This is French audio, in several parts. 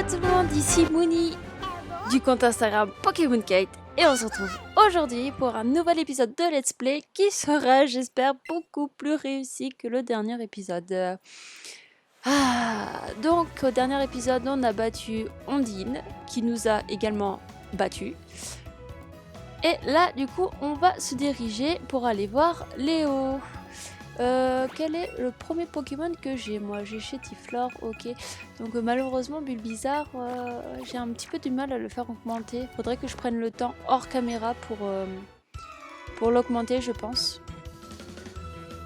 tout le monde, ici Mouni du compte Instagram Pokémon Kate et on se retrouve aujourd'hui pour un nouvel épisode de Let's Play qui sera, j'espère, beaucoup plus réussi que le dernier épisode. Donc au dernier épisode, on a battu Ondine qui nous a également battus. Et là, du coup, on va se diriger pour aller voir Léo. Quel est le premier Pokémon que j'ai? Moi, j'ai Chétiflore, ok. Donc malheureusement, Bulbizarre, j'ai un petit peu du mal à le faire augmenter. Faudrait que je prenne le temps hors caméra pour l'augmenter, je pense.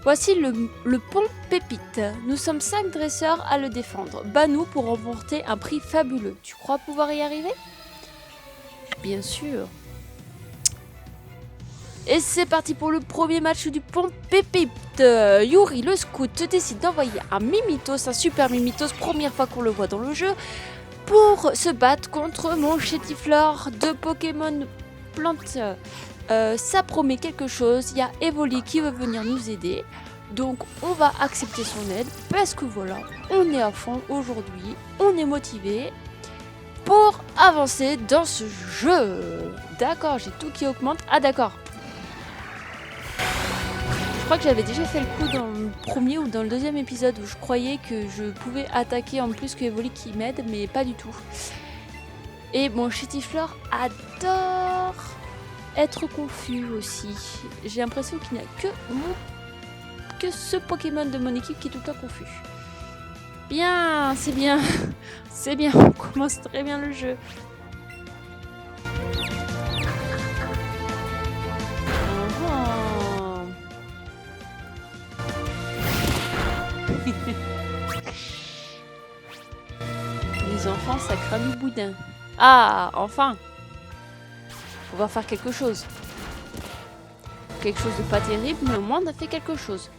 Voici le pont Pépite. Nous sommes 5 dresseurs à le défendre. Bats-nous pour remporter un prix fabuleux. Tu crois pouvoir y arriver? Bien sûr. Et c'est parti pour le premier match du pont Pépite. Yuri, le scout, décide d'envoyer un Mimitos, un super Mimitos, première fois qu'on le voit dans le jeu, pour se battre contre mon Chétiflore de Pokémon Plante. Ça promet quelque chose, il y a Evoli qui veut venir nous aider, donc on va accepter son aide, parce que voilà, on est à fond aujourd'hui, on est motivé pour avancer dans ce jeu. D'accord, j'ai tout qui augmente, ah d'accord. Je crois que j'avais déjà fait le coup dans le premier ou dans le deuxième épisode où je croyais que je pouvais attaquer en plus que Evoli qui m'aide, mais pas du tout. Et mon Chétiflore adore être confus aussi. J'ai l'impression qu'il n'y a que ce Pokémon de mon équipe qui est tout le temps confus. Bien, c'est bien. C'est bien, on commence très bien le jeu. Les enfants, ça crame le boudin. Ah, enfin! On va faire quelque chose. Quelque chose de pas terrible, mais au moins on a fait quelque chose.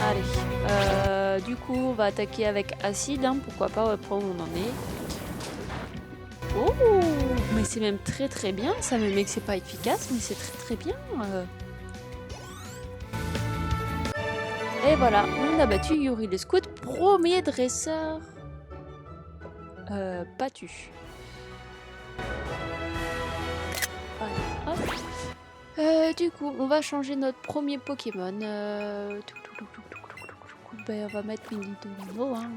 Allez. Du coup, on va attaquer avec acide, hein, pourquoi pas, on va prendre où on en est. Oh, mais c'est même très très bien, ça me met que c'est pas efficace, mais c'est très très bien. Et voilà, on a battu Yuri le scout, premier dresseur battu. Voilà, hop. Du coup, on va changer notre premier Pokémon. Ben, on va mettre Minito, hein.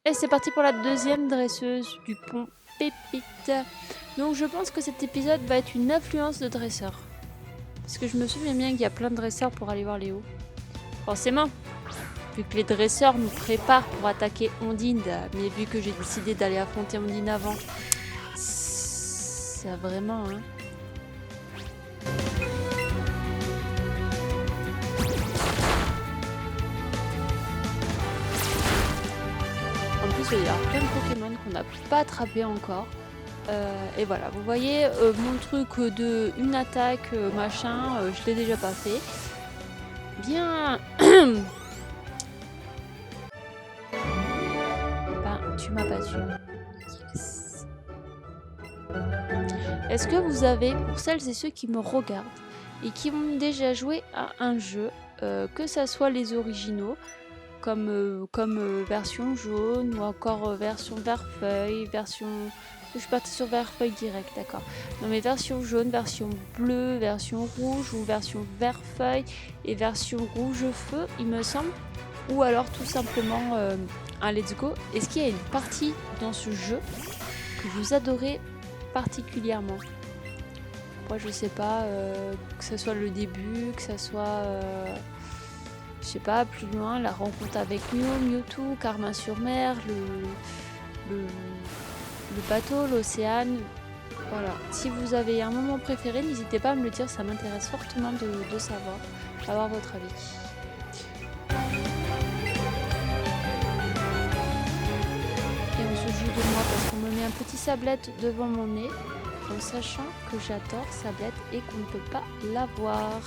Et c'est parti pour la deuxième dresseuse du pont Pépite. Donc je pense que cet épisode va être une affluence de dresseurs. Parce que je me souviens bien qu'il y a plein de dresseurs pour aller voir Léo. Forcément, vu que les dresseurs nous préparent pour attaquer Ondine, mais vu que j'ai décidé d'aller affronter Ondine avant, ça vraiment, hein. En plus, il y a plein de Pokémon qu'on n'a pas attrapé encore. Et voilà, vous voyez, mon truc de une attaque, machin, je l'ai déjà pas fait. Bien. Ben, tu m'as battu. Yes. Est-ce que vous avez, pour celles et ceux qui me regardent et qui ont déjà joué à un jeu, que ça soit les originaux, comme version jaune ou encore version vert-feuille, version... Je suis partie sur vert-feuille direct, d'accord. Non mais version jaune, version bleue, version rouge ou version vert-feuille et version rouge-feu, il me semble. Ou alors tout simplement un let's go. Est-ce qu'il y a une partie dans ce jeu que vous adorez particulièrement? Moi je sais pas, que ce soit le début, que ce soit... je sais pas, plus loin, la rencontre avec Mewtwo, Carmin-sur-Mer, le bateau, l'océan, voilà. Si vous avez un moment préféré, n'hésitez pas à me le dire, ça m'intéresse fortement de savoir, d'avoir votre avis. Et on se joue de moi parce qu'on me met un petit sablette devant mon nez, en sachant que j'adore sablette et qu'on ne peut pas l'avoir.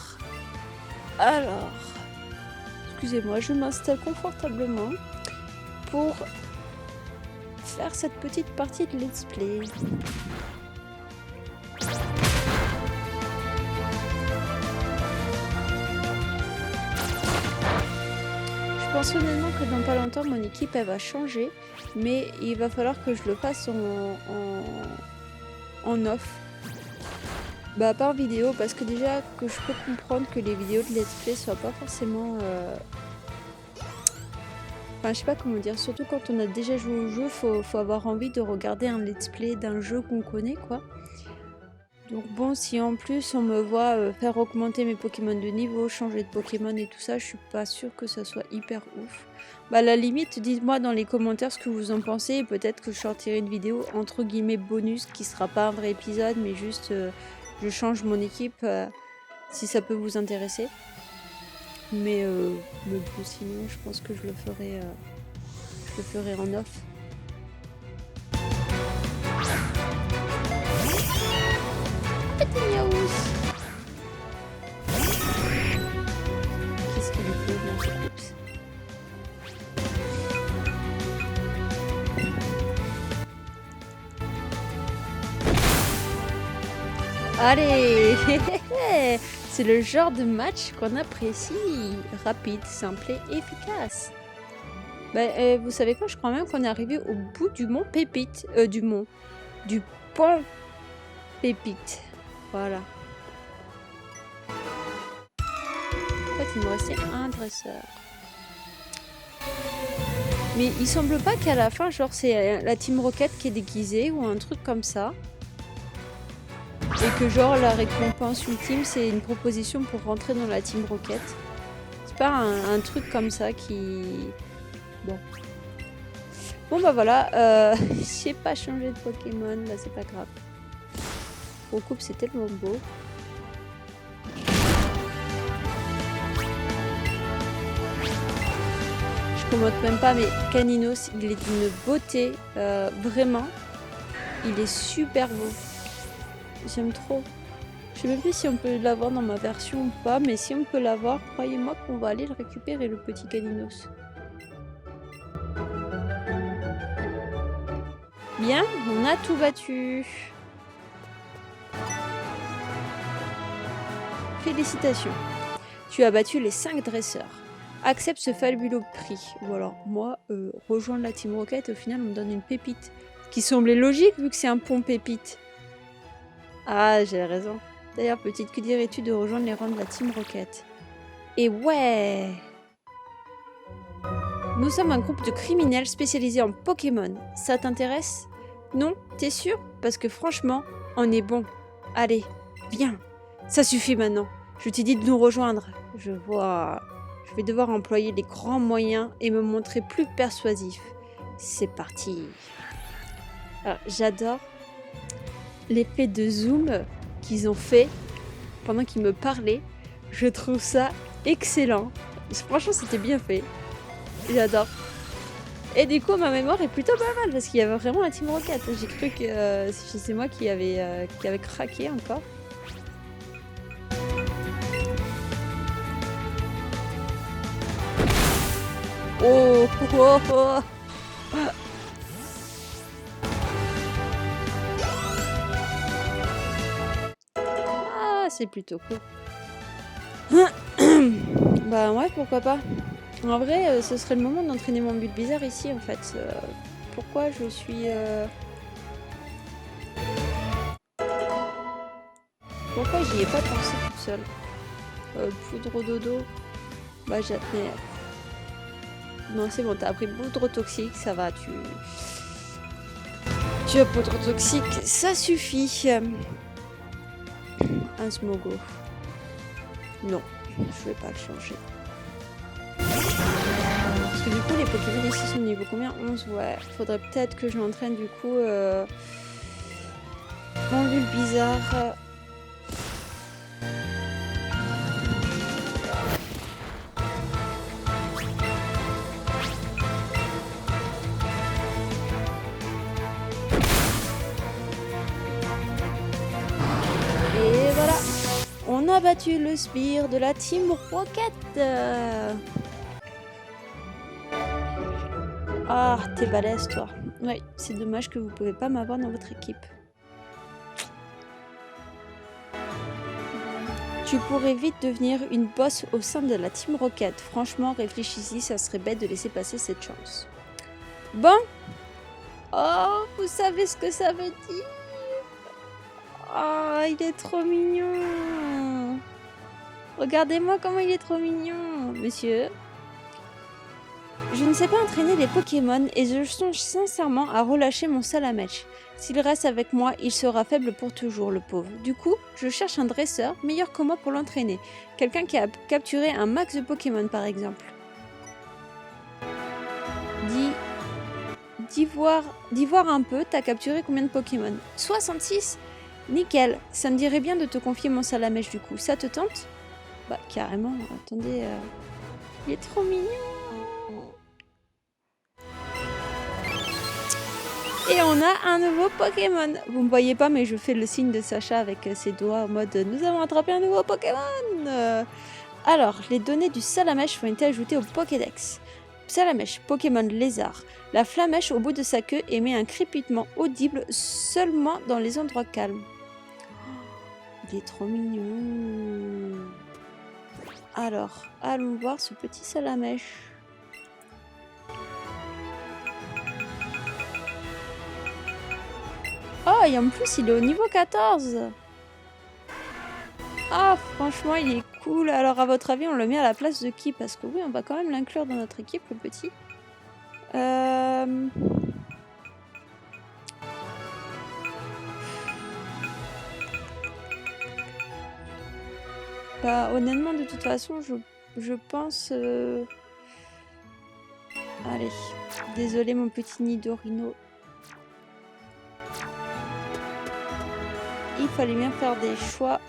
Alors, excusez-moi, je m'installe confortablement pour faire cette petite partie de let's play. pense honnêtement que dans pas longtemps, mon équipe, elle va changer. Mais il va falloir que je le fasse en off. Bah pas en vidéo, parce que déjà que je peux comprendre que les vidéos de let's play soient pas forcément... Enfin, je sais pas comment dire, surtout quand on a déjà joué au jeu, faut avoir envie de regarder un let's play d'un jeu qu'on connaît, quoi. Donc bon, si en plus on me voit faire augmenter mes Pokémon de niveau, changer de Pokémon et tout ça, je suis pas sûre que ça soit hyper ouf. Bah à la limite, dites-moi dans les commentaires ce que vous en pensez, et peut-être que je sortirai une vidéo entre guillemets bonus, qui sera pas un vrai épisode, mais juste je change mon équipe, si ça peut vous intéresser. Mais bon, sinon, je pense que je le ferai en off. Petit Niaous. Qu'est-ce qu'il lui fait dans ce coups? Allez. C'est le genre de match qu'on apprécie. Rapide, simple et efficace. Bah, vous savez quoi, je crois même qu'on est arrivé au bout du mont Pépite. Du pont Pépite. Voilà. En fait, il me restait un dresseur. Mais il semble pas qu'à la fin, genre, c'est la Team Rocket qui est déguisée ou un truc comme ça. Et que genre, la récompense ultime, c'est une proposition pour rentrer dans la Team Rocket. C'est pas un truc comme ça qui... Bon. Bon bah voilà, j'ai pas changé de Pokémon, bah c'est pas grave. Au coupe, c'est tellement beau. Je commente même pas, mais Caninos, il est d'une beauté, vraiment. Il est super beau. J'aime trop. Je sais même plus si on peut l'avoir dans ma version ou pas, mais si on peut l'avoir, croyez-moi qu'on va aller le récupérer, le petit Caninos. Bien, on a tout battu. Félicitations. Tu as battu les 5 dresseurs. Accepte ce fabuleux prix. Ou alors, moi, rejoindre la Team Rocket, au final, on me donne une pépite. Qui semblait logique, vu que c'est un pont pépite. Ah, j'ai raison. D'ailleurs, petite, que dirais-tu de rejoindre les rangs de la Team Rocket? Et ouais! Nous sommes un groupe de criminels spécialisés en Pokémon. Ça t'intéresse? Non? T'es sûr? Parce que franchement, on est bon. Allez, viens. Ça suffit maintenant. Je t'ai dit de nous rejoindre. Je vois. Je vais devoir employer les grands moyens et me montrer plus persuasif. C'est parti. Alors, j'adore l'effet de zoom qu'ils ont fait pendant qu'ils me parlaient. Je trouve ça excellent. Franchement, c'était bien fait. J'adore. Et du coup, ma mémoire est plutôt pas mal parce qu'il y avait vraiment la Team Rocket. J'ai cru que c'est moi qui avait craqué encore. Oh, oh, oh. Ah, c'est plutôt cool. Bah ouais, pourquoi pas. En vrai, ce serait le moment d'entraîner mon Bulbizarre ici, en fait. Pourquoi je suis... Pourquoi j'y ai pas pensé toute seule? Poudre dodo. Bah j'admets. Non, c'est bon, t'as appris poudre toxique, ça va, tu as poudre toxique, ça suffit. Un Smogo. Non, je vais pas le changer. Parce que du coup, les Pokémon ici sont niveau combien? 11, ouais. Faudrait peut-être que je l'entraîne du coup mon Bulbizarre. Et voilà, on a battu le sbire de la Team Rocket. Ah, t'es balèze, toi. Ouais, c'est dommage que vous pouvez pas m'avoir dans votre équipe. Tu pourrais vite devenir une boss au sein de la Team Rocket. Franchement, réfléchis-y, ça serait bête de laisser passer cette chance. Bon. Oh, vous savez ce que ça veut dire? Oh, il est trop mignon. Regardez-moi comment il est trop mignon, monsieur. Je ne sais pas entraîner les Pokémon et je songe sincèrement à relâcher mon Salamèche. S'il reste avec moi, il sera faible pour toujours, le pauvre. Du coup, je cherche un dresseur meilleur que moi pour l'entraîner. Quelqu'un qui a capturé un max de Pokémon, par exemple. D'y voir un peu, t'as capturé combien de Pokémon? 66? Nickel. Ça me dirait bien de te confier mon Salamèche du coup. Ça te tente? Bah, carrément. Attendez, il est trop mignon. Et on a un nouveau Pokémon. Vous me voyez pas, mais je fais le signe de Sacha avec ses doigts en mode « Nous avons attrapé un nouveau Pokémon !» Alors, les données du Salamèche ont été ajoutées au Pokédex. Salamèche, Pokémon lézard. La flamèche au bout de sa queue émet un crépitement audible seulement dans les endroits calmes. Oh, il est trop mignon. Alors, allons voir ce petit Salamèche. Oh, et en plus, il est au niveau 14. Ah, franchement, il est cool. Alors, à votre avis, on le met à la place de qui? Parce que oui, on va quand même l'inclure dans notre équipe, le petit. Bah, honnêtement, de toute façon, je pense... Allez, désolé mon petit Nidorino. Il fallait bien faire des choix.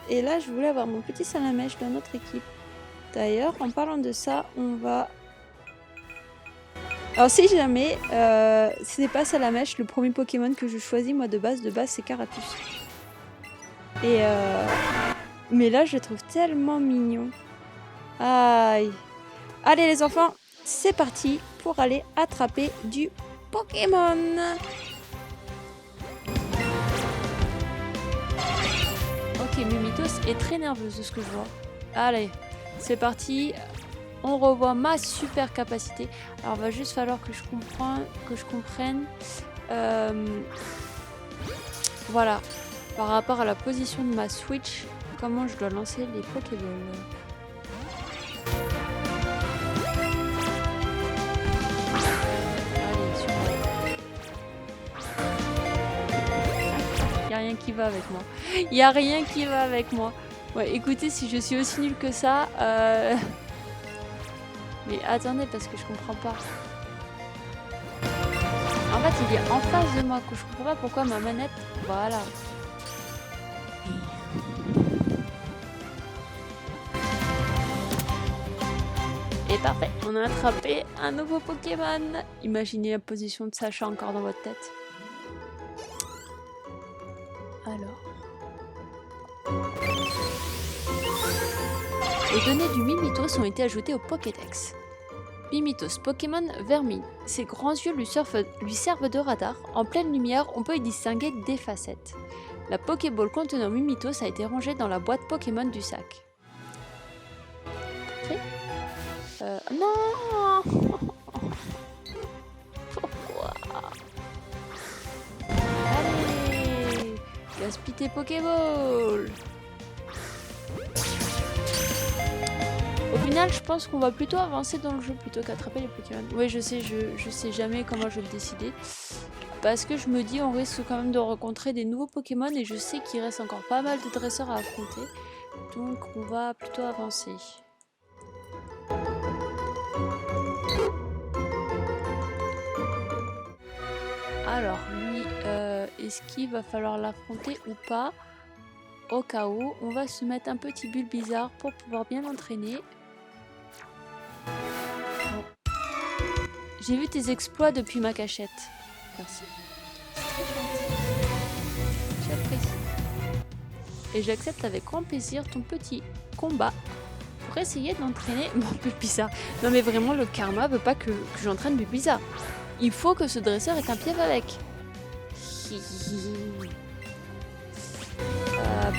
Et là, je voulais avoir mon petit Salamèche dans notre équipe. D'ailleurs, en parlant de ça, on va... Alors, si jamais ce n'est pas Salamèche, le premier Pokémon que je choisis, moi, de base, c'est Carapuce. Et mais là, je le trouve tellement mignon. Aïe. Allez, les enfants, c'est parti pour aller attraper du Pokémon. Ok, Mimitos est très nerveuse de ce que je vois. Allez, c'est parti. On revoit ma super capacité. Alors, il va juste falloir que je comprenne. Voilà. Par rapport à la position de ma Switch, comment je dois lancer les Pokéballs. Allez, super. Il n'y a rien qui va avec moi. Il n'y a rien qui va avec moi. Ouais, écoutez, si je suis aussi nulle que ça... Mais attendez, parce que je comprends pas. En fait, il est en face de moi, que je comprends pas pourquoi ma manette... Voilà. Et parfait, on a attrapé un nouveau Pokémon. Imaginez la position de Sacha encore dans votre tête. Alors... Les données du Mimitos ont été ajoutées au Pokédex. Mimitos, Pokémon vermine. Ses grands yeux lui servent de radar. En pleine lumière, on peut y distinguer des facettes. La Pokéball contenant Mimitos a été rangée dans la boîte Pokémon du sac. Parfait. Non. Pourquoi? Allez, gaspille tes Pokéball. Au final, je pense qu'on va plutôt avancer dans le jeu plutôt qu'attraper les Pokémon. Oui, je sais jamais comment je vais le décider. Parce que je me dis, on risque quand même de rencontrer des nouveaux Pokémon et je sais qu'il reste encore pas mal de dresseurs à affronter. Donc, on va plutôt avancer. Alors, lui, est-ce qu'il va falloir l'affronter ou pas? Au cas où, on va se mettre un petit Bulbizarre pour pouvoir bien l'entraîner. Bon. J'ai vu tes exploits depuis ma cachette. Merci. C'est très gentil. J'apprécie. Et j'accepte avec grand plaisir ton petit combat pour essayer d'entraîner mon Bulbizarre. Non mais vraiment, le karma veut pas que j'entraîne Bulbizarre. Il faut que ce dresseur ait un piège avec.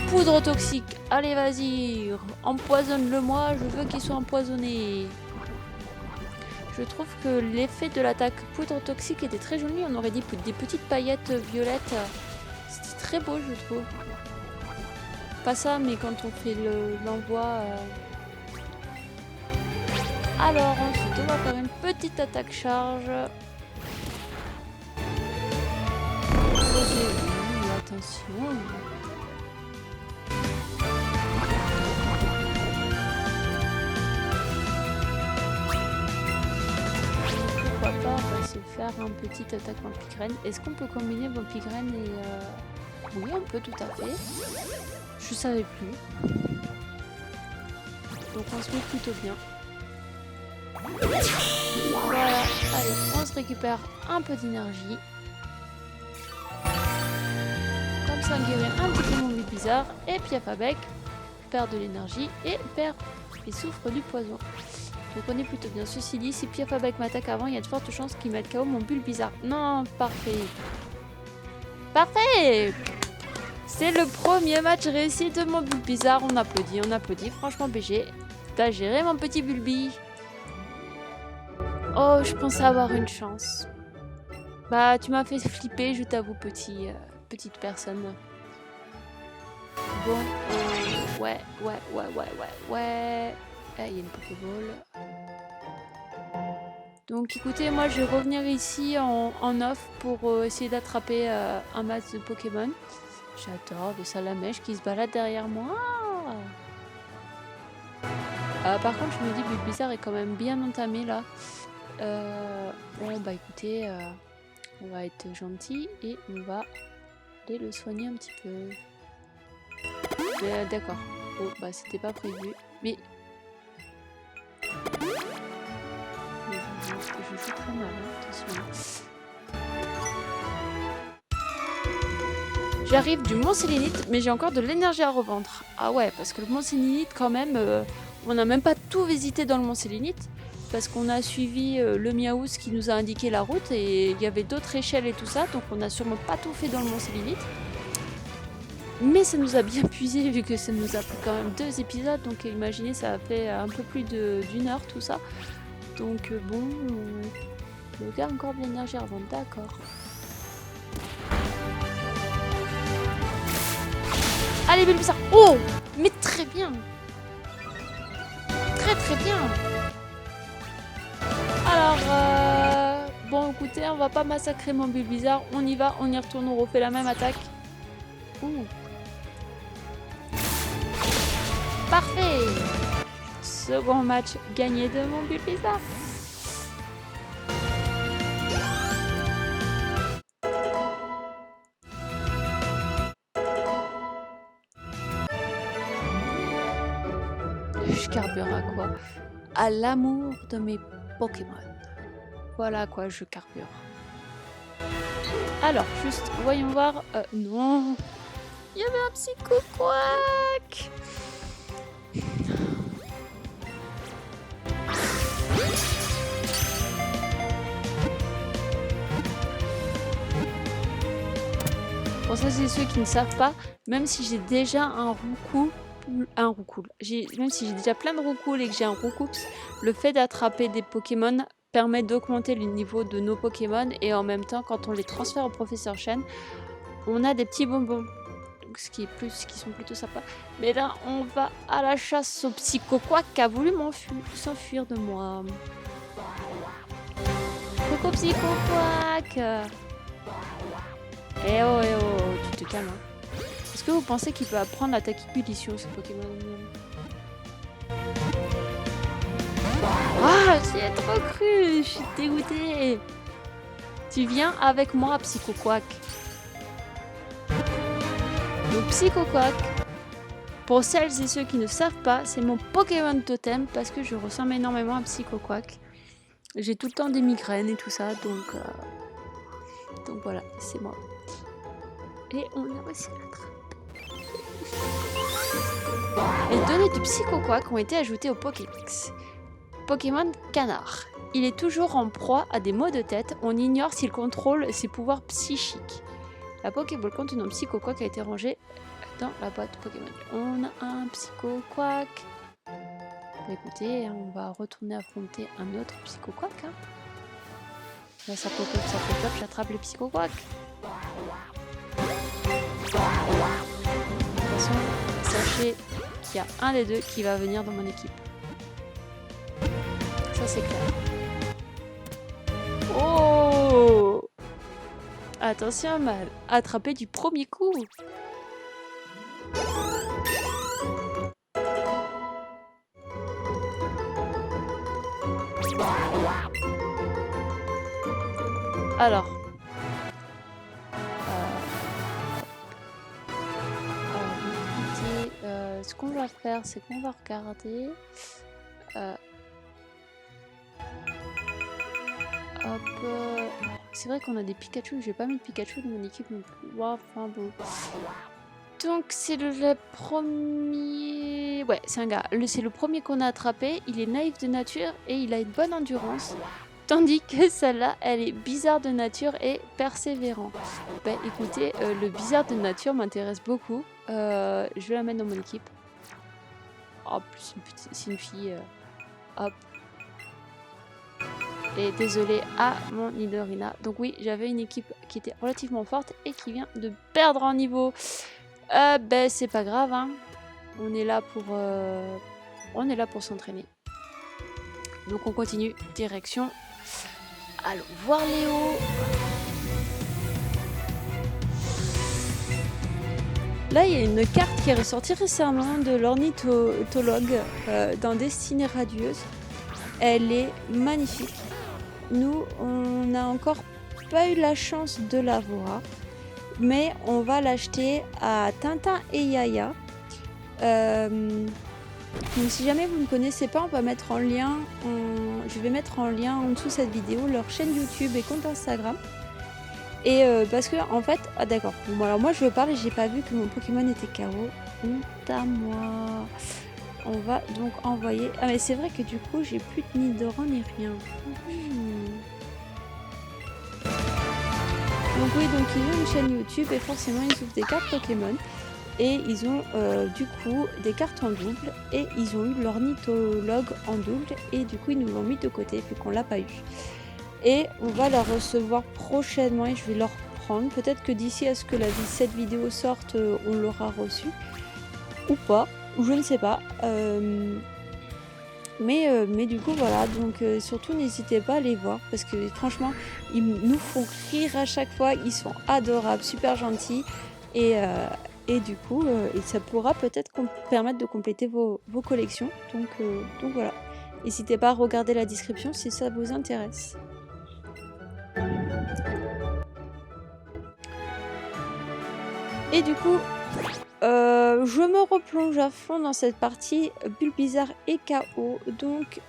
poudre toxique. Allez, vas-y. Empoisonne-le-moi. Je veux qu'il soit empoisonné. Je trouve que l'effet de l'attaque poudre toxique était très joli. On aurait dit des petites paillettes violettes. C'était très beau, je trouve. Pas ça, mais quand on fait l'envoi... Alors, ensuite, on va faire une petite attaque charge. Attention. Pourquoi pas, on va se faire un petit attaque Vampigraine. Est-ce qu'on peut combiner Vampigraine et... Oui, on peut tout à fait. Je savais plus. Donc on se met plutôt bien. Voilà, allez, on se récupère un peu d'énergie. Comme ça, on guérit un petit peu mon bizarre. Et Piafabec perd de l'énergie et perd et souffre du poison. Donc on est plutôt bien. Ceci dit, si Piafabec m'attaque avant, il y a de fortes chances qu'il mette KO mon bulle bizarre. Non, parfait. Parfait! C'est le premier match réussi de mon bulle bizarre. On applaudit, on applaudit. Franchement, BG, t'as géré mon petit Bulbi. Oh, je pensais avoir une chance. Bah, tu m'as fait flipper, je t'avoue, petite personne. Bon, ouais. Il y a une Pokéball. Donc écoutez, moi je vais revenir ici en off pour essayer d'attraper un match de Pokémon. J'adore de Salamèche qui se balade derrière moi. Par contre, je me dis que Bulbizarre est quand même bien entamé là. Bon, bah écoutez, on va être gentil et on va aller le soigner un petit peu. D'accord. Oh, bah c'était pas prévu. Mais je joue très mal, hein, attention. J'arrive du Mont Sélénite, mais j'ai encore de l'énergie à revendre. Ah ouais, parce que le Mont Sélénite, quand même, on n'a même pas tout visité dans le Mont Sélénite. Parce qu'on a suivi le Miaouz qui nous a indiqué la route et il y avait d'autres échelles et tout ça, donc on n'a sûrement pas tout fait dans le Mont Sélénite. Mais ça nous a bien puisé vu que ça nous a pris quand même 2 épisodes, donc imaginez, ça a fait un peu plus d'1 heure tout ça. Donc bon, le gars a encore de l'énergie à revendre, d'accord. Allez, Bulbizarre. Oh, mais très bien. Très bien. Alors, bon, écoutez, on va pas massacrer mon Bulbizarre. On y va, on y retourne, on refait la même attaque. Ouh. Parfait. Second match gagné de mon Bulbizarre. Je carbure à quoi? À l'amour de mes Pokémon. Voilà à quoi je carbure. Alors, juste, voyons voir. Non. Il y avait un Psycho-Quack. Pour ça, c'est ceux qui ne savent pas, même si j'ai déjà un Roucoule, même si j'ai déjà plein de Roucoules et que j'ai un Roucoups, le fait d'attraper des Pokémon permet d'augmenter le niveau de nos Pokémon et en même temps, quand on les transfère au Professeur Chen, on a des petits bonbons. Donc, ce qui sont plutôt sympas. Mais là, on va à la chasse au Psycho-Quack qui a voulu s'enfuir de moi. Coucou Psycho-Quack. Eh oh, tu te calmes. Hein. Est-ce que vous pensez qu'il peut apprendre la tachypulsion, ce Pokémon? Ah, j'y ai trop cru. Je suis dégoûtée. Tu viens avec moi, Psycho-Quack. Donc Psycho-Quack, pour celles et ceux qui ne savent pas, c'est mon Pokémon totem parce que je ressemble énormément à Psycho-Quack. J'ai tout le temps des migraines et tout ça, donc voilà, c'est moi. Et on a réussi à l'attraper. Les données du Psycho-Quack ont été ajoutées au Pokédex. Pokémon Canard. Il est toujours en proie à des maux de tête. On ignore s'il contrôle ses pouvoirs psychiques. La Pokéball contenant Psycho-Quack a été rangée dans la boîte Pokémon. On a un Psycho Quack. Écoutez, on va retourner affronter un autre Psycho Quack. Hein. Là, ça pop-up, j'attrape les Psycho Quack. De toute façon, sachez qu'il y a un des deux qui va venir dans mon équipe. Ça, c'est clair. Oh! Attention, mal. Attrapé du premier coup. Alors. Écoutez, ce qu'on va faire, c'est qu'on va regarder. C'est vrai qu'on a des Pikachu, j'ai pas mis de Pikachu dans mon équipe non plus. Wow, enfin bon. Donc c'est le premier... Ouais, c'est un gars. C'est le premier qu'on a attrapé. Il est naïf de nature et il a une bonne endurance. Tandis que celle-là, elle est bizarre de nature et persévérant. Ben écoutez, le bizarre de nature m'intéresse beaucoup. Je vais la mettre dans mon équipe. Hop, c'est une fille. Hop. Et désolé à mon Nidorina. Donc oui, j'avais une équipe qui était relativement forte et qui vient de perdre en niveau. Ben c'est pas grave, hein. On est là pour s'entraîner. Donc on continue, direction. Allons voir Léo. Là, il y a une carte qui est ressortie récemment de l'ornithologue dans Destinée Radieuse. Elle est magnifique. Nous, on n'a encore pas eu la chance de la voir, mais on va l'acheter à Tintin et Yaya. Donc si jamais vous ne connaissez pas, on va mettre en lien, je vais mettre en lien en dessous de cette vidéo leur chaîne YouTube et compte Instagram. Et parce que en fait, ah d'accord, bon, alors moi je parle et j'ai pas vu que mon Pokémon était KO. Honte à moi. On va donc envoyer... Ah mais c'est vrai que du coup j'ai plus de Nidoran ni rien. Donc oui, donc ils ont une chaîne YouTube et forcément ils ouvrent des cartes Pokémon. Et ils ont du coup des cartes en double et ils ont eu l'ornithologue en double et du coup ils nous l'ont mis de côté vu qu'on l'a pas eu. Et on va la recevoir prochainement et je vais leur prendre. Peut-être que d'ici à ce que cette vidéo sorte, on l'aura reçu ou pas, je ne sais pas. Mais du coup voilà, donc surtout n'hésitez pas à les voir parce que franchement ils nous font rire à chaque fois, ils sont adorables, super gentils et du coup ça pourra peut-être permettre de compléter vos collections, donc voilà, n'hésitez pas à regarder la description si ça vous intéresse. Et du coup je me replonge à fond dans cette partie Bulbizarre et KO. Donc,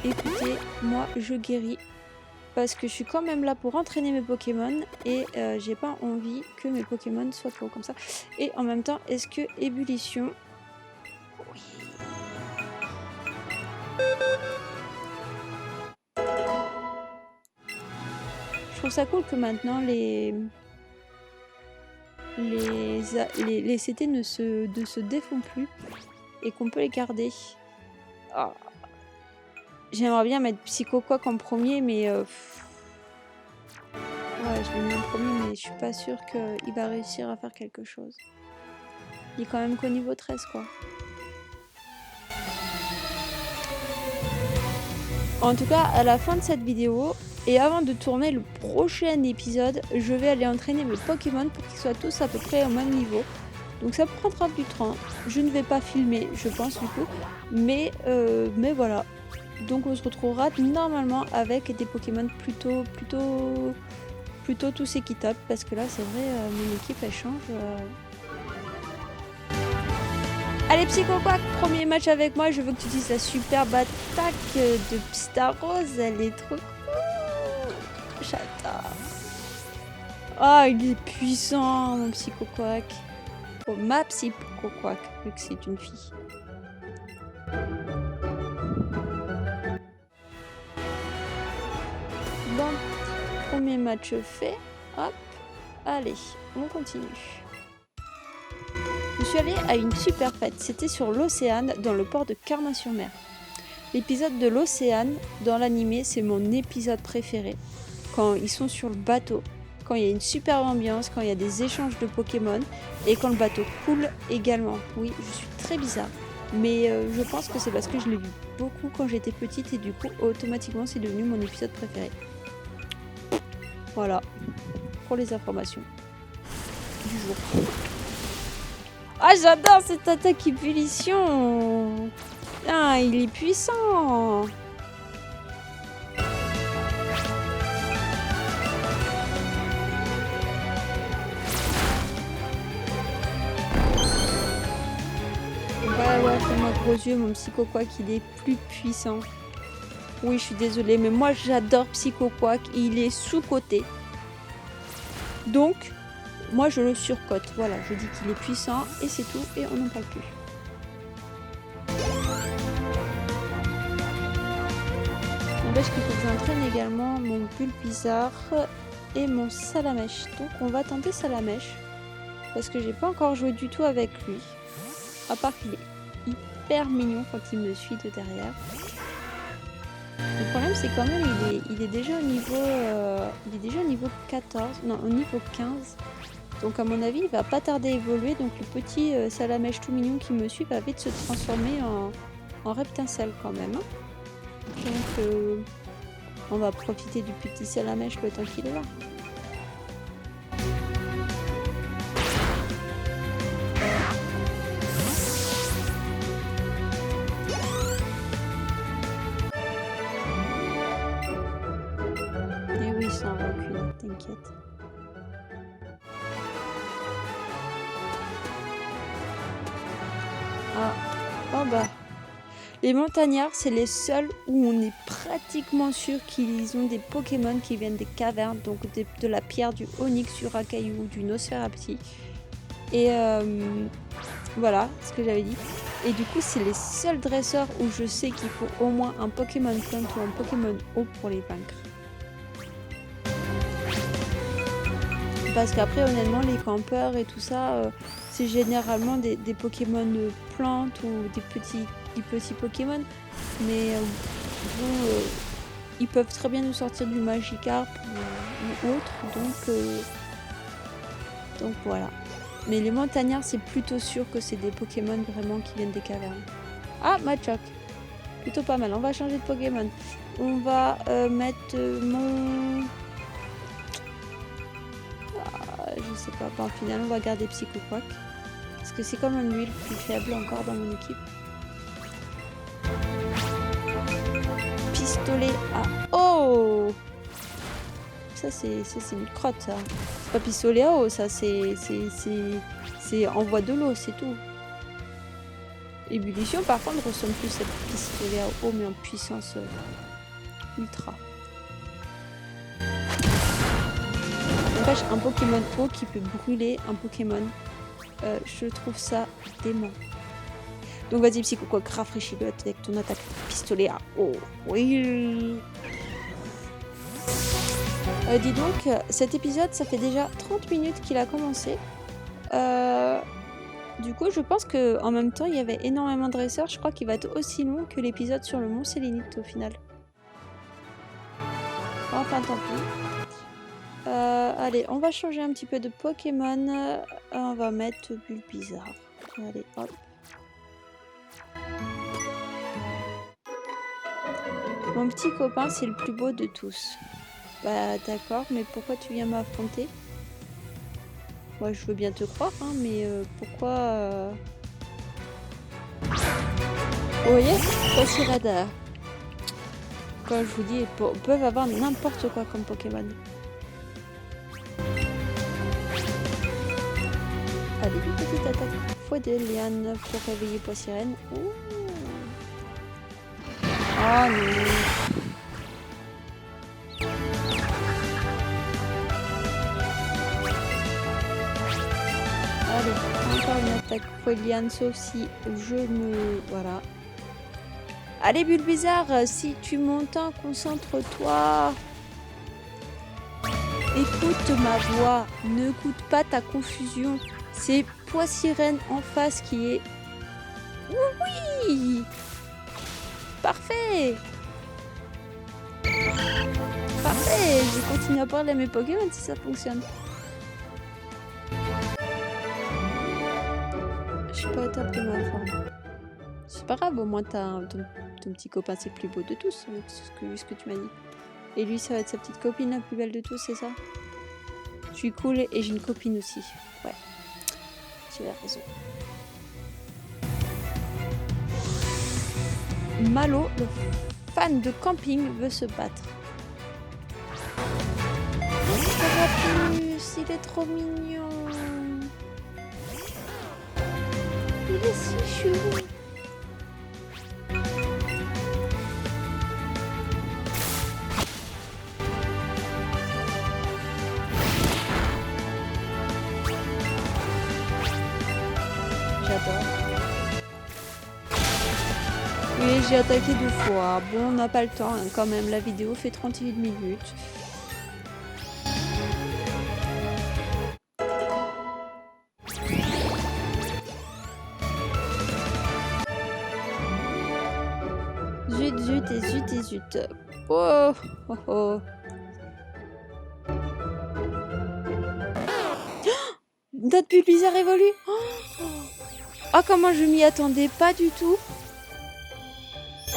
écoutez, moi je guéris parce que je suis quand même là pour entraîner mes Pokémon et j'ai pas envie que mes Pokémon soient KO comme ça. Et en même temps, est-ce que ébullition? Oui. Je trouve ça cool que maintenant les CT ne se défont plus et qu'on peut les garder. Oh. J'aimerais bien mettre Psycho Quack en premier, mais ouais, je l'ai mis en premier, mais je suis pas sûre qu'il va réussir à faire quelque chose. Il est quand même qu'au niveau 13, quoi. En tout cas, à la fin de cette vidéo, et avant de tourner le prochain épisode, je vais aller entraîner mes Pokémon pour qu'ils soient tous à peu près au même niveau. Donc ça prendra du temps. Je ne vais pas filmer, je pense, du coup. Mais voilà. Donc on se retrouvera normalement avec des Pokémon plutôt tous équitables. Parce que là, c'est vrai, mon équipe, elle change. Allez Psycho Quack, premier match avec moi, je veux que tu dises la superbe attaque de Starrose, elle est trop cool. J'adore. Oh, il est puissant mon Psycho Quack. Oh, ma Psycho Quack, vu que c'est une fille. Bon, premier match fait. Hop, allez, on continue. suis allée à une super fête. C'était sur l'Océane, dans le port de Carmin-sur-Mer. L'épisode de l'Océane, dans l'animé, c'est mon épisode préféré. Quand ils sont sur le bateau, quand il y a une super ambiance, quand il y a des échanges de Pokémon et quand le bateau coule également. Oui, je suis très bizarre. Mais je pense que c'est parce que je l'ai vu beaucoup quand j'étais petite et du coup, automatiquement, c'est devenu mon épisode préféré. Voilà, pour les informations du jour. Ah, j'adore cette attaque ébullition. Ah, il est puissant. Ouais, fais-moi gros yeux, mon Psycho Quack, il est plus puissant. Oui, je suis désolée, mais moi j'adore Psycho Quack, il est sous-coté. Donc, moi je le surcote. Voilà, je dis qu'il est puissant et c'est tout, et on n'en parle plus. N'empêche qu'il faut que j'entraîne également mon Bulbizarre et mon Salamèche. Donc on va tenter Salamèche, parce que j'ai pas encore joué du tout avec lui. À part qu'il est hyper mignon quand il me suit de derrière. Le problème c'est quand même il est déjà au niveau 14, non au niveau 15. Donc à mon avis il va pas tarder à évoluer, donc le petit Salamèche tout mignon qui me suit va vite se transformer en Reptincelle quand même. Donc on va profiter du petit Salamèche le temps qu'il est là. Sans rancune, t'inquiète. Ah, oh bah. Les montagnards, c'est les seuls où on est pratiquement sûr qu'ils ont des Pokémon qui viennent des cavernes, donc de la pierre, du Onyx, du Racaillou, du Nosferapti. Et voilà ce que j'avais dit. Et du coup, c'est les seuls dresseurs où je sais qu'il faut au moins un Pokémon Plant ou un Pokémon Eau pour les vaincre. Parce qu'après, honnêtement, les campeurs et tout ça, c'est généralement des Pokémon plantes ou des petits Pokémon. Mais bon, ils peuvent très bien nous sortir du Magikarp ou autre. Donc voilà. Mais les montagnards, c'est plutôt sûr que c'est des Pokémon vraiment qui viennent des cavernes. Ah, Machoke. Plutôt pas mal. On va changer de Pokémon. On va mettre mon... je sais pas, bon, finalement on va garder Psycho Quack parce que c'est quand même lui le plus faible encore dans mon équipe. Pistolet à eau. Ça c'est une crotte ça. C'est pas pistolet à eau, ça c'est envoi de l'eau, c'est tout. Ébullition par contre ressemble plus à pistolet à eau mais en puissance ultra. Un Pokémon eau qui peut brûler un Pokémon, je trouve ça dément. Donc vas-y Psycho Quack, rafraîchis-le avec ton attaque pistolet à eau. Oui. Dis donc, cet épisode ça fait déjà 30 minutes qu'il a commencé. Du coup je pense que en même temps il y avait énormément de dresseurs. Je crois qu'il va être aussi long que l'épisode sur le Mont Sélénite au final. Enfin tant pis. Allez, on va changer un petit peu de Pokémon. On va mettre Bulbizarre. Allez, hop. Mon petit copain, c'est le plus beau de tous. Bah d'accord, mais pourquoi tu viens m'affronter? Moi, je veux bien te croire, hein, mais pourquoi... Vous voyez? Pochirada. Quand je vous dis, ils peuvent avoir n'importe quoi comme Pokémon. Allez, une petite attaque fouet de liane pour réveiller Poissirène. Ah non. Allez, encore une attaque fouet de liane, sauf si je me... Voilà. Allez Bulbizarre, si tu m'entends, concentre-toi. Écoute ma voix, ne coûte pas ta confusion. C'est Poissirène en face qui est... Oui! Parfait! Parfait! Je vais continuer à parler à mes Pokémon si ça fonctionne. Je suis pas au top de ma forme. C'est pas grave, au moins ton petit copain c'est le plus beau de tous, ce que tu m'as dit. Et lui ça va être sa petite copine la plus belle de tous, c'est ça? Je suis cool et j'ai une copine aussi. Ouais. Tu as raison. Malo, le fan de camping, veut se battre. Ça va plus, il est trop mignon. Il est si chou. J'adore. Oui, j'ai attaqué 2 fois. Bon, on n'a pas le temps hein, quand même. La vidéo fait 38 minutes. Zut, zut et zut et zut. Oh, oh, oh. Notre Bulbizarre évolue. Oh, comment je m'y attendais pas du tout.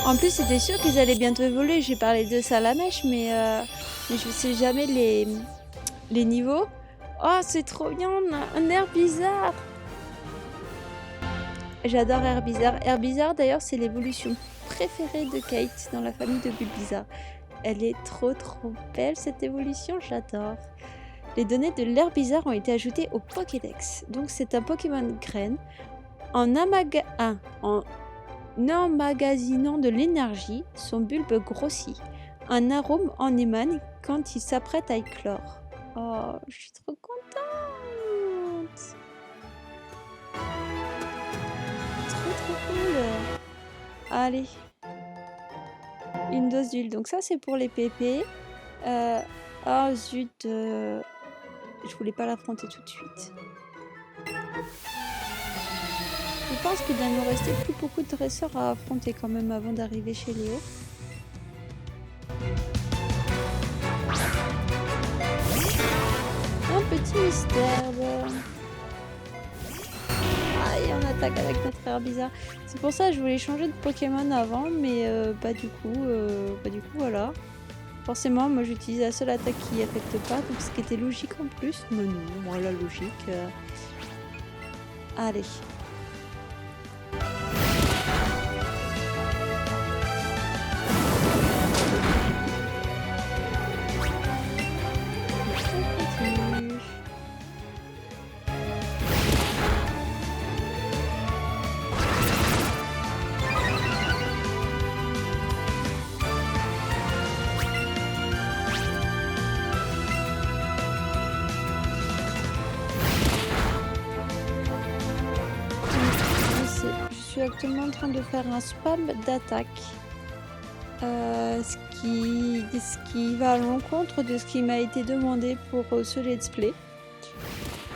En plus, c'était sûr qu'ils allaient bientôt évoluer. J'ai parlé de Salamèche, mais je sais jamais les niveaux. Oh, c'est trop bien, on a un Herbizarre. J'adore Herbizarre. Herbizarre, d'ailleurs, c'est l'évolution préférée de Kate dans la famille de Bulbizarre. Elle est trop belle, cette évolution, j'adore. Les données de l'Herbizarre ont été ajoutées au Pokédex. Donc, c'est un Pokémon graine. En emmagasinant de l'énergie, son bulbe grossit. Un arôme en émane quand il s'apprête à éclore. Oh, je suis trop contente. Trop cool. Allez. Une dose d'huile. Donc ça, c'est pour les pépés. Oh zut. Je voulais pas l'affronter tout de suite. Je pense qu'il doit nous rester plus beaucoup de dresseurs à affronter quand même avant d'arriver chez Léo. Un petit mystère. Aïe, on attaque avec notre Herbizarre. C'est pour ça que je voulais changer de Pokémon avant, mais du coup voilà. Forcément, moi j'utilise la seule attaque qui affecte pas, donc ce qui était logique en plus. Mais non, moi la logique. Allez. Je suis actuellement en train de faire un spam d'attaque. Ce qui va à l'encontre de ce qui m'a été demandé pour ce let's play.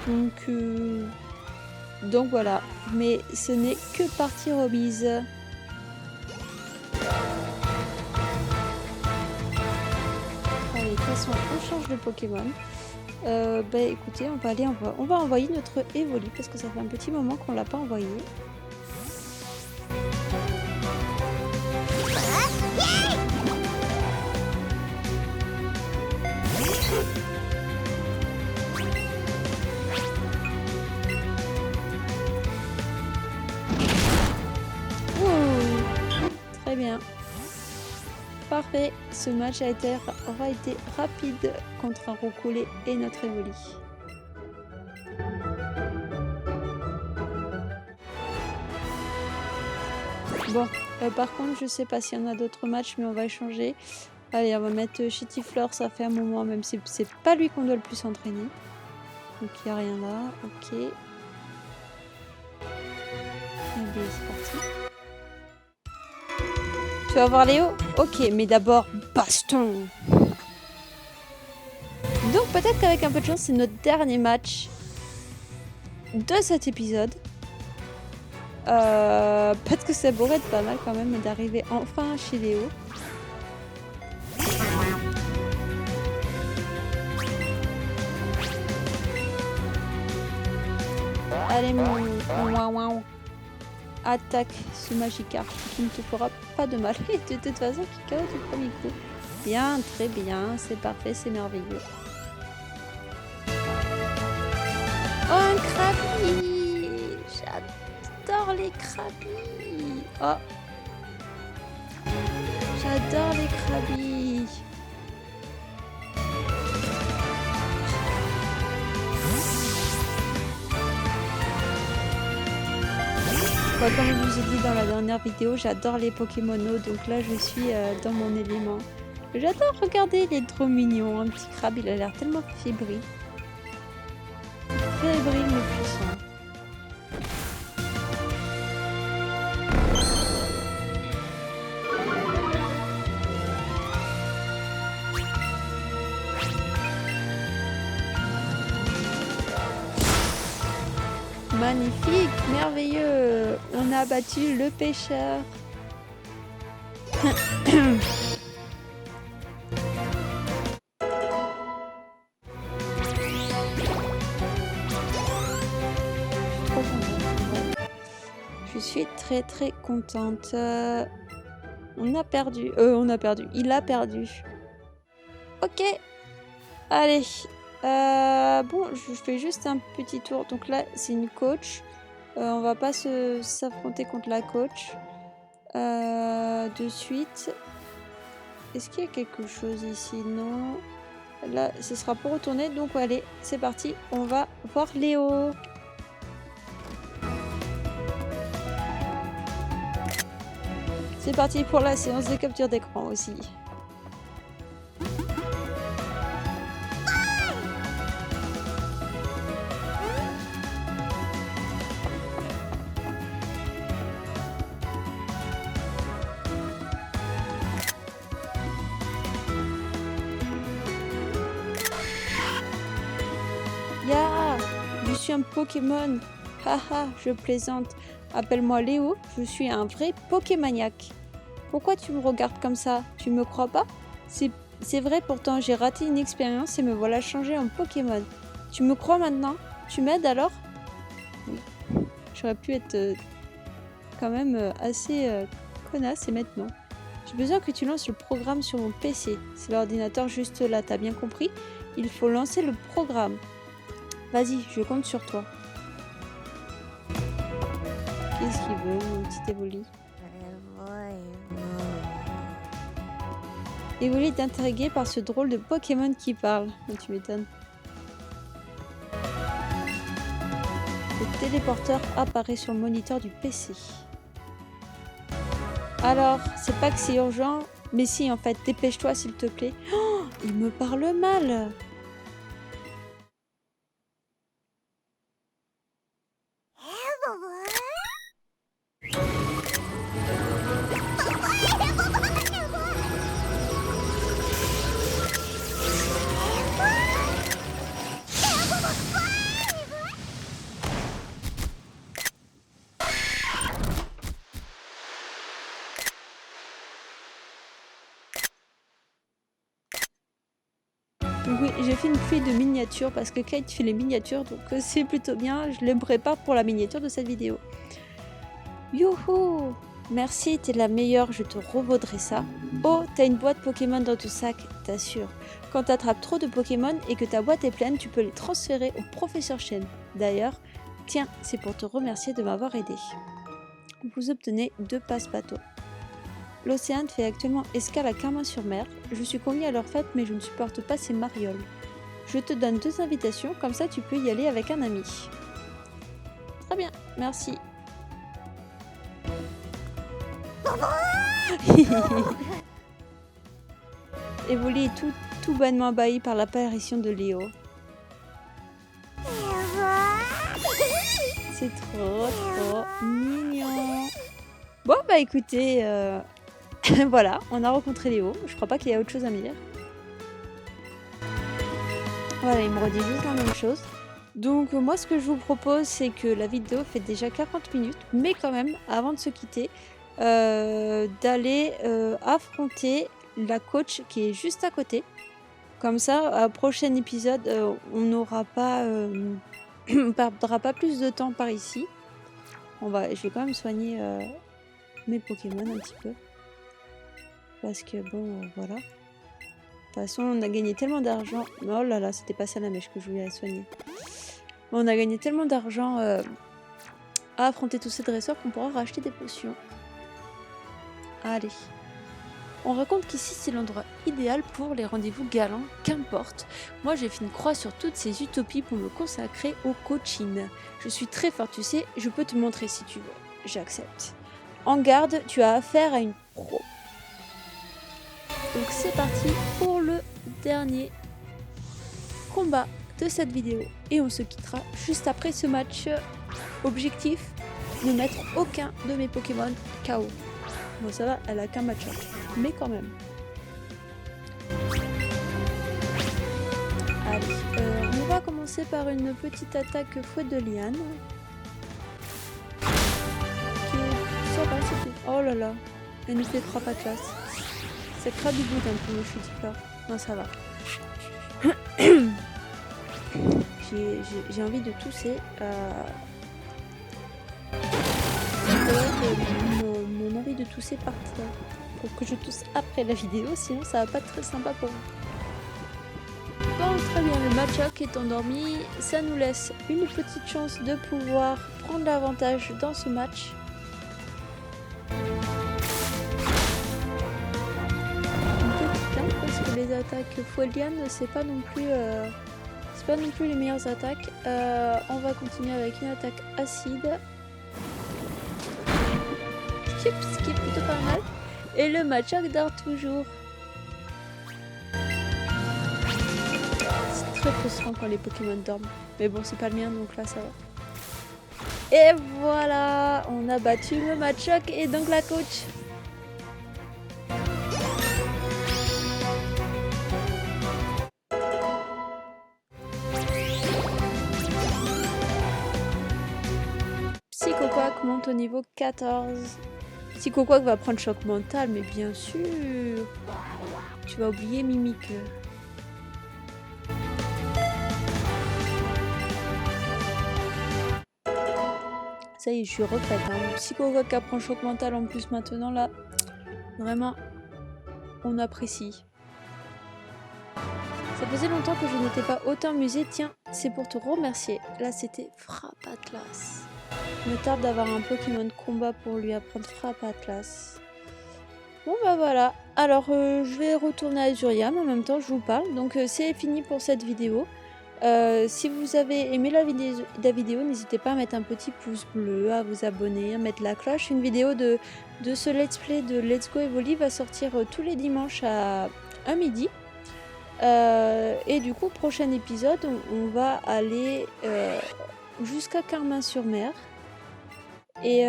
Donc voilà. Mais ce n'est que partie remise. Allez, de toute façon, on change de Pokémon. Écoutez, on va envoyer notre Evoli parce que ça fait un petit moment qu'on l'a pas envoyé. Très bien. Parfait. Ce match aura été rapide contre un Roucoulé et notre Evoli. Bon, par contre, je sais pas s'il y en a d'autres matchs, mais on va échanger. Allez, on va mettre Chitifleur, ça fait un moment, même si c'est pas lui qu'on doit le plus entraîner. Donc il n'y a rien là, ok. Et bien, c'est parti. Tu vas voir Léo? Ok, mais d'abord, baston! Donc peut-être qu'avec un peu de chance, c'est notre dernier match. de cet épisode. Parce que ça pourrait être pas mal quand même d'arriver enfin chez Léo. Allez mon attaque ce Magikarp qui ne te fera pas de mal. Et de toute façon qui KO du premier coup. Bien, très bien, c'est parfait, c'est merveilleux. Oh, un Krabi! J'adore les Krabis! Oh! J'adore les Krabis! Bon, comme je vous ai dit dans la dernière vidéo, j'adore les Pokémonos, donc là je suis dans mon élément. J'adore regarder, il est trop mignon, un petit crabe, il a l'air tellement fébrile. Fébrile mais puissant. Magnifique, merveilleux. On a abattu le pêcheur. Je suis très contente. On a perdu. Il a perdu. Ok. Allez. Bon, je fais juste un petit tour. Donc là, c'est une coach. On va pas s'affronter contre la coach. De suite. Est-ce qu'il y a quelque chose ici? Non. Là, ce sera pour retourner. Donc, allez, c'est parti. On va voir Léo. C'est parti pour la séance de capture d'écran aussi. Ya, je suis un Pokémon. Haha, je plaisante. Appelle-moi Léo, je suis un vrai Pokémaniaque. Pourquoi tu me regardes comme ça? Tu me crois pas? C'est vrai, pourtant j'ai raté une expérience et me voilà changé en Pokémon. Tu me crois maintenant? Tu m'aides alors? Oui. J'aurais pu être quand même assez connasse et maintenant. J'ai besoin que tu lances le programme sur mon PC. C'est l'ordinateur juste là, t'as bien compris? Il faut lancer le programme. Vas-y, je compte sur toi. Qu'est-ce qu'il veut, mon petit Evoli? Evoli est intrigué par ce drôle de Pokémon qui parle. Oh, tu m'étonnes. Le téléporteur apparaît sur le moniteur du PC. Alors, c'est pas que c'est urgent, mais si en fait, dépêche-toi s'il te plaît. Oh, il me parle mal. Oui, j'ai fait une pluie de miniatures parce que Kate fait les miniatures, donc c'est plutôt bien. Je les prépare pour la miniature de cette vidéo. Youhou! Merci, t'es la meilleure, je te revaudrai ça. Oh, t'as une boîte Pokémon dans ton sac, t'assure. Quand t'attrapes trop de Pokémon et que ta boîte est pleine, tu peux les transférer au professeur Chen. D'ailleurs, tiens, c'est pour te remercier de m'avoir aidé. Vous obtenez 2 passe-bateaux. L'Océane fait actuellement escale à Carmin-sur-Mer. Je suis conviée à leur fête, mais je ne supporte pas ces marioles. Je te donne 2 invitations, comme ça tu peux y aller avec un ami. Très bien, merci. Evoli est tout bonnement abahi par l'apparition de Léo. C'est trop mignon. Bon bah écoutez, voilà, on a rencontré Léo. Je crois pas qu'il y a autre chose à me dire. Voilà, il me redit juste la même chose. Donc moi ce que je vous propose, c'est que la vidéo fait déjà 40 minutes, mais quand même, avant de se quitter, d'aller affronter la coach qui est juste à côté. Comme ça, au prochain épisode, on n'aura pas, on perdra pas plus de temps par ici. Je vais quand même soigner mes Pokémon un petit peu. Parce que bon, voilà. De toute façon, on a gagné tellement d'argent. Oh là là, c'était pas ça la mèche que je voulais soigner. Bon, on a gagné tellement d'argent à affronter tous ces dresseurs qu'on pourra racheter des potions. Allez. On raconte qu'ici c'est l'endroit idéal pour les rendez-vous galants, qu'importe. Moi j'ai fait une croix sur toutes ces utopies pour me consacrer au coaching. Je suis très forte, tu sais, je peux te montrer si tu veux. J'accepte. En garde, tu as affaire à une pro. Donc c'est parti pour le dernier combat de cette vidéo. Et on se quittera juste après ce match. Objectif, ne mettre aucun de mes Pokémon KO. Bon ça va, elle a qu'un match-up, mais quand même. Allez, on va commencer par une petite attaque fouet de liane. Oh là là, elle nous fait frappe à classe. C'est crabigou d'un peu, je suis là. Non, ça va. J'ai envie de tousser. Mon envie de tousser part pour que je tousse après la vidéo, sinon ça va pas être très sympa pour vous. Bon, très bien, le Machoke est endormi, ça nous laisse une petite chance de pouvoir prendre l'avantage dans ce match. Une petite plainte parce que les attaques Foueliane c'est pas non plus les meilleures attaques. On va continuer avec une attaque acide. Ce qui est plutôt pas mal. Et le Machoke dort toujours. C'est très frustrant quand les Pokémon dorment. Mais bon, c'est pas le mien, donc là ça va. Et voilà, on a battu le Machoke et donc la coach. Psychoquack monte au niveau 14. Psychoquack va prendre choc mental, mais bien sûr. Tu vas oublier Mimique. Ça y est, je suis refaite. Hein. Psychoquack qui prend choc mental en plus maintenant là. Vraiment, on apprécie. Ça faisait longtemps que je n'étais pas autant amusée. Tiens, c'est pour te remercier. Là, c'était Frappe Atlas. Il me tarde d'avoir un Pokémon de combat pour lui apprendre Frappe Atlas. Bon bah voilà, alors je vais retourner à Azuria, mais en même temps je vous parle. Donc c'est fini pour cette vidéo. Si vous avez aimé la vidéo, n'hésitez pas à mettre un petit pouce bleu, à vous abonner, à mettre la cloche. Une vidéo de ce let's play de Let's Go Evoli va sortir tous les dimanches à midi. Et du coup, prochain épisode, on va aller jusqu'à Carmin-sur-Mer. Et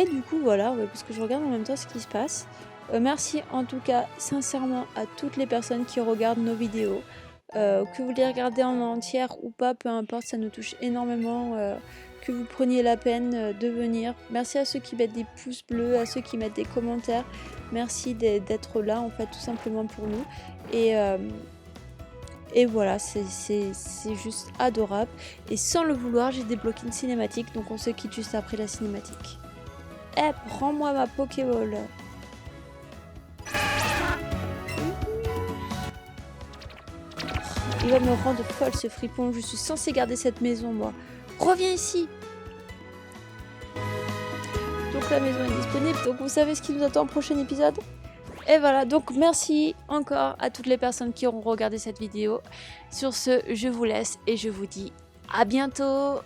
du coup, voilà, parce que je regarde en même temps ce qui se passe. Merci en tout cas, sincèrement, à toutes les personnes qui regardent nos vidéos. Que vous les regardez en entière ou pas, peu importe, ça nous touche énormément. Que vous preniez la peine de venir. Merci à ceux qui mettent des pouces bleus, à ceux qui mettent des commentaires. Merci d'être là, en fait, tout simplement pour nous. Et voilà, c'est juste adorable. Et sans le vouloir, j'ai débloqué une cinématique, donc on se quitte juste après la cinématique. Eh, prends-moi ma Pokéball. Il va me rendre folle ce fripon, je suis censée garder cette maison moi. Reviens ici. Donc la maison est disponible, donc vous savez ce qui nous attend au prochain épisode. Et voilà, donc merci encore à toutes les personnes qui auront regardé cette vidéo. Sur ce, je vous laisse et je vous dis à bientôt.